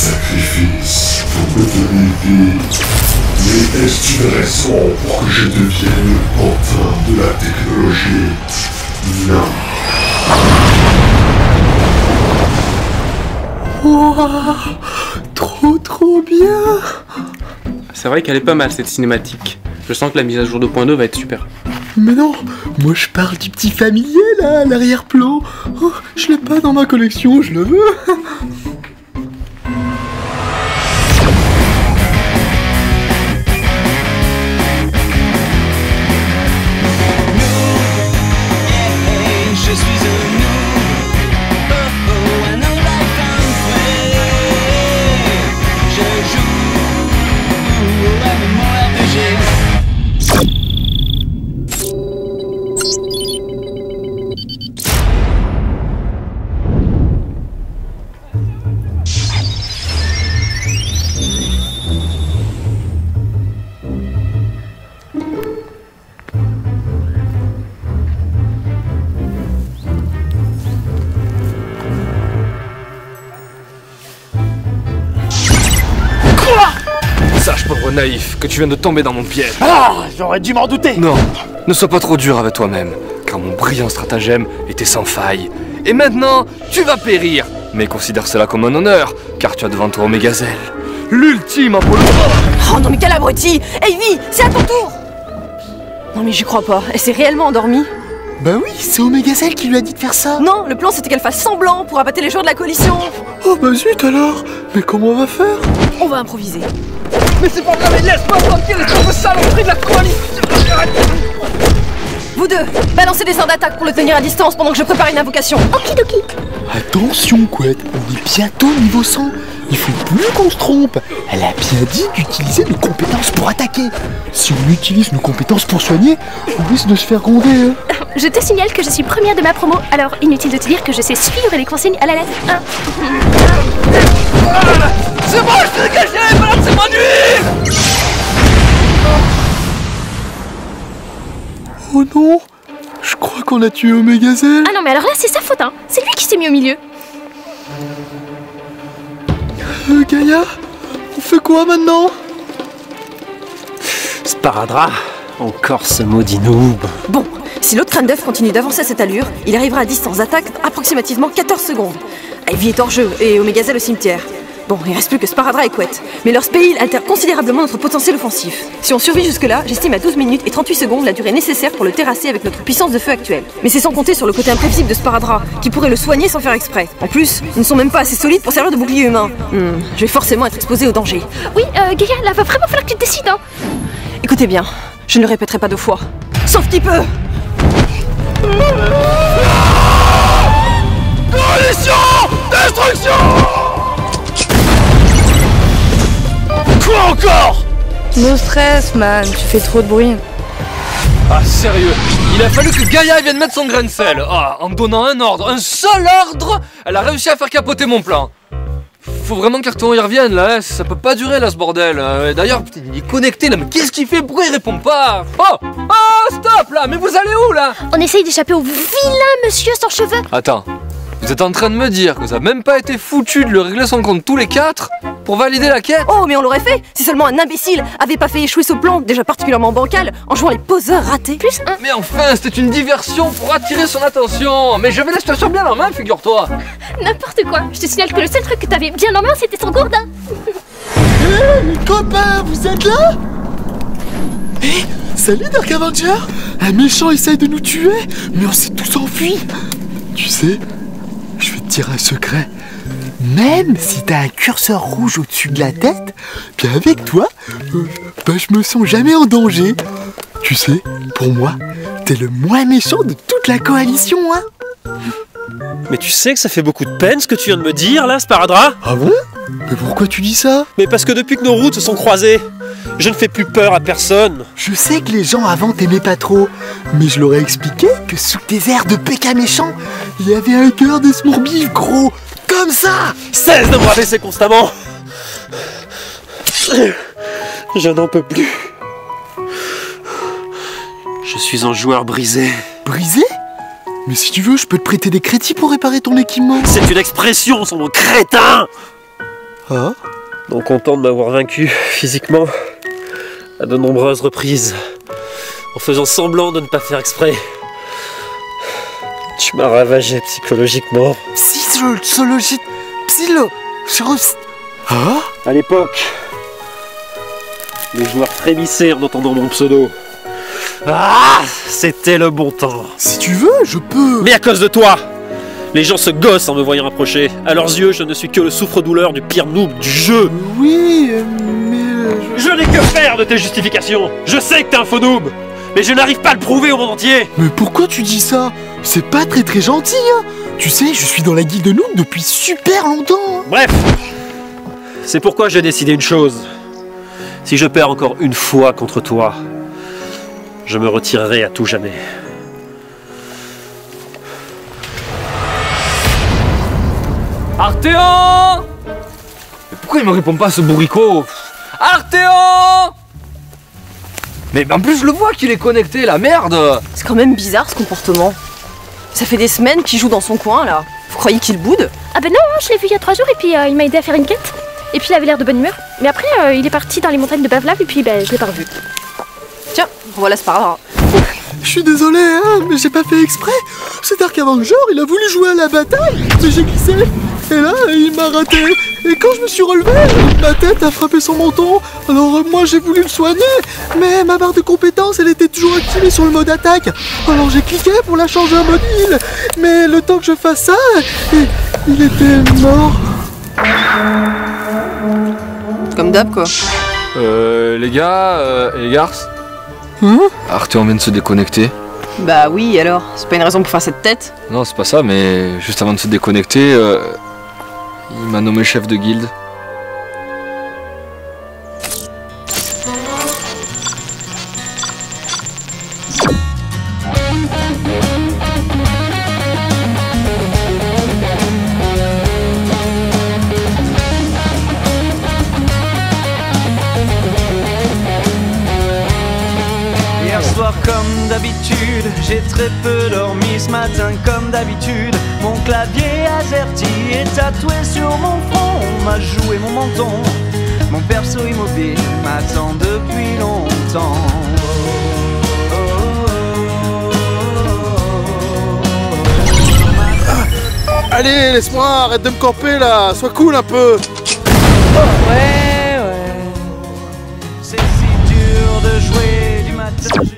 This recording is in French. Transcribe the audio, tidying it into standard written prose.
sacrifice pour me donner vie. Mais est-ce une raison pour que je devienne le pantin de la technologie? Non. Wow, trop bien. C'est vrai qu'elle est pas mal cette cinématique. Je sens que la mise à jour 2.2 va être super. Mais non, moi je parle du petit familier là, à l'arrière-plan. Oh, je l'ai pas dans ma collection, je le veux. Sache, pauvre naïf, que tu viens de tomber dans mon piège. Ah, j'aurais dû m'en douter. Non, ne sois pas trop dur avec toi-même, car mon brillant stratagème était sans faille. Et maintenant, tu vas périr. Mais considère cela comme un honneur, car tu as devant toi Omegazelle, l'ultime Apollo. Oh non mais quel abruti! Hey Vi, c'est à ton tour! Non mais j'y crois pas, elle s'est réellement endormie. Bah oui, c'est Omegazelle qui lui a dit de faire ça. Non, le plan c'était qu'elle fasse semblant pour appâter les joueurs de la coalition. Oh bah zut alors. Mais comment on va faire? On va improviser. Mais c'est pas grave, laisse-moi tranquille, espèce de saloperie de la coalition. Vous deux, balancez des sorts d'attaque pour le tenir à distance pendant que je prépare une invocation. Okidoki. Attention Couette, on est bientôt niveau 100. Il faut plus qu'on se trompe. Elle a bien dit d'utiliser nos compétences pour attaquer. Si on utilise nos compétences pour soigner, on risque de se faire gronder. Hein. Je te signale que je suis première de ma promo, alors inutile de te dire que je sais suivre les consignes à la lettre. C'est bon, je t'ai dégagé, maintenant c'est ma nuit. Oh non, je crois qu'on a tué Omegazelle. Ah non mais alors là c'est sa faute hein, c'est lui qui s'est mis au milieu. Gaïa, on fait quoi maintenant? Sparadra, encore ce maudit noob. Bon, si l'autre crâne d'œuf continue d'avancer à cette allure, il arrivera à distance d'attaque approximativement 14 secondes. Ivy est hors jeu et Omegazelle au cimetière. Bon, il reste plus que Sparadra et Couette, mais leur spéil altère considérablement notre potentiel offensif. Si on survit jusque-là, j'estime à 12 minutes et 38 secondes la durée nécessaire pour le terrasser avec notre puissance de feu actuelle. Mais c'est sans compter sur le côté imprévisible de Sparadra, qui pourrait le soigner sans faire exprès. En plus, ils ne sont même pas assez solides pour servir de bouclier humain. Je vais forcément être exposé au danger. Oui, Gaïa, là va vraiment falloir que tu te décides hein. Écoutez bien, je ne le répéterai pas 2 fois. Sauf qu'il peut. Coalition! Destruction! Quoi encore? No stress, man, tu fais trop de bruit. Ah sérieux, il a fallu que Gaïa vienne mettre son grain de sel. Ah, en me donnant un ordre, un seul ordre, elle a réussi à faire capoter mon plan. Faut vraiment qu'Arthur y revienne là, ça peut pas durer là ce bordel. D'ailleurs, il est connecté là, mais qu'est-ce qu'il fait? Pourquoi il répond pas? Oh! Stop là, mais vous allez où là? On essaye d'échapper au vilain monsieur sans cheveux. Attends, vous êtes en train de me dire que vous avez même pas été foutu de le régler son compte tous les 4 pour valider la quête? Oh, mais on l'aurait fait si seulement un imbécile avait pas fait échouer ce plan, déjà particulièrement bancal, en jouant les poseurs ratés. Plus un. Mais enfin, c'était une diversion pour attirer son attention. Mais j'avais la situation bien en main, figure-toi. N'importe quoi. Je te signale que le seul truc que t'avais bien en main c'était son gourdin. Hé, les copains, vous êtes là? Hé, salut Dark Avenger. Un méchant essaye de nous tuer, mais on s'est tous enfuis. Tu sais, je vais te dire un secret. Même si t'as un curseur rouge au-dessus de la tête, bien avec toi, je me sens jamais en danger. Tu sais, pour moi, t'es le moins méchant de toute la coalition, hein. Mais tu sais que ça fait beaucoup de peine ce que tu viens de me dire là, Sparadra? Ah bon? Mais pourquoi tu dis ça? Mais parce que depuis que nos routes se sont croisées, je ne fais plus peur à personne. Je sais que les gens avant t'aimaient pas trop, mais je leur ai expliqué que sous tes airs de péca méchant, il y avait un cœur de smoorbif gros, comme ça. Cesse de me rabaisser constamment. Je n'en peux plus. Je suis un joueur brisé. Brisé? Mais si tu veux, je peux te prêter des crédits pour réparer ton équipement. C'est une expression, son nom crétin. Ah? Non content de m'avoir vaincu physiquement à de nombreuses reprises, en faisant semblant de ne pas faire exprès. Tu m'as ravagé psychologiquement. Ah? À l'époque, les joueurs frémissaient en entendant mon pseudo. Ah, c'était le bon temps. Si tu veux, je peux. Mais à cause de toi, les gens se gossent en me voyant approcher. À leurs yeux, je ne suis que le souffre-douleur du pire noob du jeu. Oui, mais... Je n'ai que faire de tes justifications. Je sais que t'es un faux noob, mais je n'arrive pas à le prouver au monde entier. Mais pourquoi tu dis ça? C'est pas très gentil, hein. Tu sais, je suis dans la guilde noob depuis super longtemps. Hein. Bref, c'est pourquoi j'ai décidé une chose. Si je perds encore une fois contre toi, je me retirerai à tout jamais. Arthéon! Mais pourquoi il me répond pas ce bourricot? Arthéon! Mais en plus je le vois qu'il est connecté, la merde! C'est quand même bizarre ce comportement. Ça fait des semaines qu'il joue dans son coin là. Vous croyez qu'il boude? Ah ben non, je l'ai vu il y a 3 jours et puis il m'a aidé à faire une quête. Et puis il avait l'air de bonne humeur. Mais après, il est parti dans les montagnes de Bavlav et puis je l'ai pas revu. Tiens, voilà Sparadrap. Je suis désolé, hein, mais j'ai pas fait exprès. C'est Dark Avenger, il a voulu jouer à la bataille, mais j'ai glissé. Et là, il m'a raté. Et quand je me suis relevé, ma tête a frappé son menton. Alors moi, j'ai voulu le soigner, mais ma barre de compétences, elle était toujours activée sur le mode attaque. Alors j'ai cliqué pour la changer en mode heal. Mais le temps que je fasse ça, il était mort. Comme d'hab quoi. Les gars, les garces, Arthéon vient de se déconnecter. Bah oui alors, c'est pas une raison pour faire cette tête. Non, c'est pas ça, mais juste avant de se déconnecter, il m'a nommé chef de guilde. Hier soir comme d'habitude, j'ai très peu dormi ce matin comme d'habitude. Mon clavier AZERTY est tatoué sur mon front, on m'a joué mon menton. Mon perso immobile m'attend depuis longtemps. Allez, laisse-moi, arrête de me camper là, sois cool un peu. Ouais. C'est si dur de jouer du matin jusqu'à